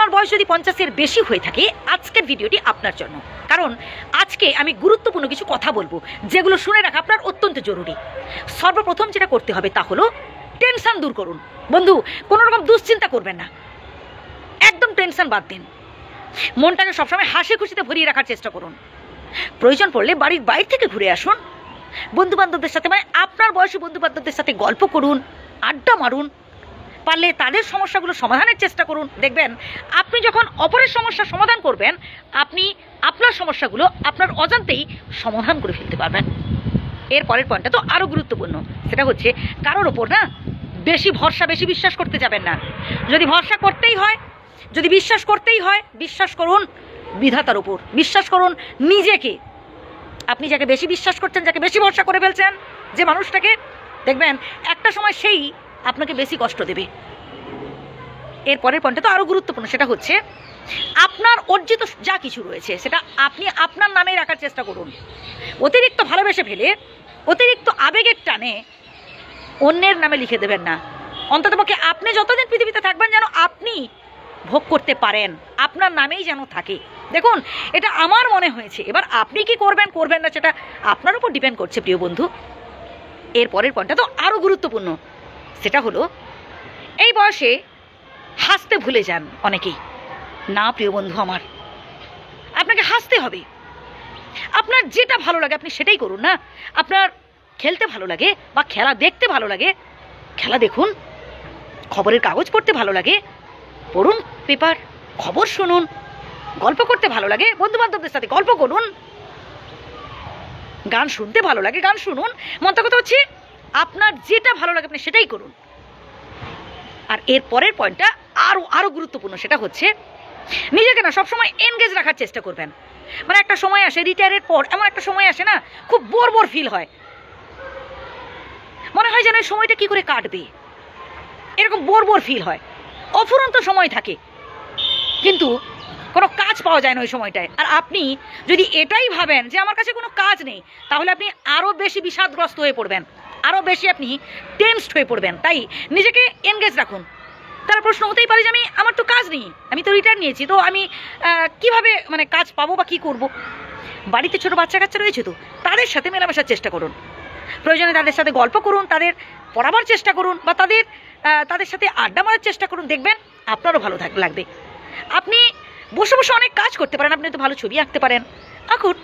আপনার বয়স যদি 50-এর বেশি হয়ে থাকে আজকের ভিডিওটি আপনার জন্য, কারণ আজকে আমি গুরুত্বপূর্ণ কিছু কথা বলবো যেগুলো শুনে রাখা আপনার অত্যন্ত জরুরি। সর্বপ্রথম যেটা করতে হবে তা হলো টেনশন দূর করুন। বন্ধু, কোনো রকম দুশ্চিন্তা করবেন না, একদম টেনশন বাদ দিন। মনটাকে সবসময় হাসি খুশিতে ভরিয়ে রাখার চেষ্টা করুন। প্রয়োজন পড়লে বাড়ির বাইরে থেকে ঘুরে আসুন, বন্ধু বান্ধবদের সাথে, মানে আপনার বয়সী বন্ধু বান্ধবদের সাথে গল্প করুন, আড্ডা মারুন, পারলে তাদের সমস্যাগুলো সমাধানের চেষ্টা করুন। দেখবেন আপনি যখন অপরের সমস্যার সমাধান করবেন, আপনি আপনার সমস্যাগুলো আপনার অজান্তেই সমাধান করে ফেলতে পারবেন। এর পরের পয়েন্টটা তো আরও গুরুত্বপূর্ণ, সেটা হচ্ছে কারোর ওপর না বেশি ভরসা, বেশি বিশ্বাস করতে যাবেন না। যদি ভরসা করতেই হয়, যদি বিশ্বাস করতেই হয়, বিশ্বাস করুন বিধাতার উপর, বিশ্বাস করুন নিজেকে। আপনি যাকে বেশি বিশ্বাস করছেন, যাকে বেশি ভরসা করে ফেলছেন, যে মানুষটাকে, দেখবেন একটা সময় সেই আপনাকে বেশি কষ্ট দেবে। এর পরের পয়েন্টটা তো আরও গুরুত্বপূর্ণ, সেটা হচ্ছে আপনার অর্জিত যা কিছু রয়েছে সেটা আপনি আপনার নামেই রাখার চেষ্টা করুন। অতিরিক্ত ভালোবেসে ফেলে, অতিরিক্ত আবেগের টানে অন্যের নামে লিখে দেবেন না। অন্ততপক্ষে আপনি যতদিন পৃথিবীতে থাকবেন যেন আপনি ভোগ করতে পারেন, আপনার নামেই যেন থাকে। দেখুন, এটা আমার মনে হয়েছে, এবার আপনি কি করবেন করবেন না সেটা আপনার উপর ডিপেন্ড করছে প্রিয় বন্ধু। এর পরের পয়েন্টটা তো আরও গুরুত্বপূর্ণ, সেটা হলো এই বয়সে হাসতে ভুলে যান অনেকেই। না প্রিয় বন্ধু আমার, আপনাকে হাসতে হবে। আপনার যেটা ভালো লাগে আপনি সেটাই করুন না। আপনার খেলতে ভালো লাগে বা খেলা দেখতে ভালো লাগে, খেলা দেখুন। খবরের কাগজ পড়তে ভালো লাগে, পড়ুন পেপার, খবর শুনুন। গল্প করতে ভালো লাগে, বন্ধু বান্ধবদের সাথে গল্প করুন। গান শুনতে ভালো লাগে, গান শুনুন। মন্ত্র কথা হচ্ছে আপনার যেটা ভালো লাগে আপনি সেটাই করুন। আর এর পরের পয়েন্টটা আরো গুরুত্বপূর্ণ, সেটা হচ্ছে নিজেকে না সবসময় এনগেজ রাখার চেষ্টা করবেন। মানে একটা সময় আসে রিটায়ারের পর, এমন একটা সময় আসে না, খুব বোর ফিল হয়, মনে হয় যেন এই সময়টা কি করে কাটবে, এরকম বোর ফিল হয়। অফুরন্ত সময় থাকে কিন্তু কোনো কাজ পাওয়া যায় না ওই সময়টায়। আর আপনি যদি এটাই ভাবেন যে আমার কাছে কোনো কাজ নেই, তাহলে আপনি আরও বেশি বিষাদগ্রস্ত হয়ে পড়বেন, আরও বেশি আপনি টেনসড হয়ে পড়বেন। তাই নিজেকে এনগেজ রাখুন। তার প্রশ্ন হতেই পারে যে আমার তো কাজ নেই, আমি তো রিটায়ার নিয়েছি, তো আমি কিভাবে মানে কাজ পাবো বা কী করব? বাড়িতে ছোটো বাচ্চা কাচ্চা রয়েছে, তো তাদের সাথে মেলামেশার চেষ্টা করুন। প্রয়োজনে তাদের সাথে গল্প করুন, তাদের পড়াবার চেষ্টা করুন, বা তাদের সাথে আড্ডা মারার চেষ্টা করুন। দেখবেন আপনারও ভালো লাগবে। আপনি বসে বসে অনেক কাজ করতে পারেন, আপনি তো ভালো ছবি আঁকতে পারেন, আঁকুন।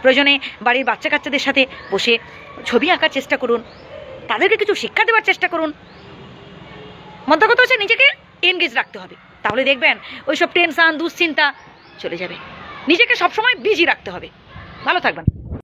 প্রয়োজনে বাড়ির বাচ্চা কাচ্চাদের সাথে বসে ছবি আঁকার চেষ্টা করুন, তাদেরকে কিছু শিক্ষা দেওয়ার চেষ্টা করুন। মন্ত্র কথা হচ্ছে নিজেকে এনগেজ রাখতে হবে, তাহলে দেখবেন ওইসব টেনশন দুশ্চিন্তা চলে যাবে। নিজেকে সবসময় বিজি রাখতে হবে। ভালো থাকবেন।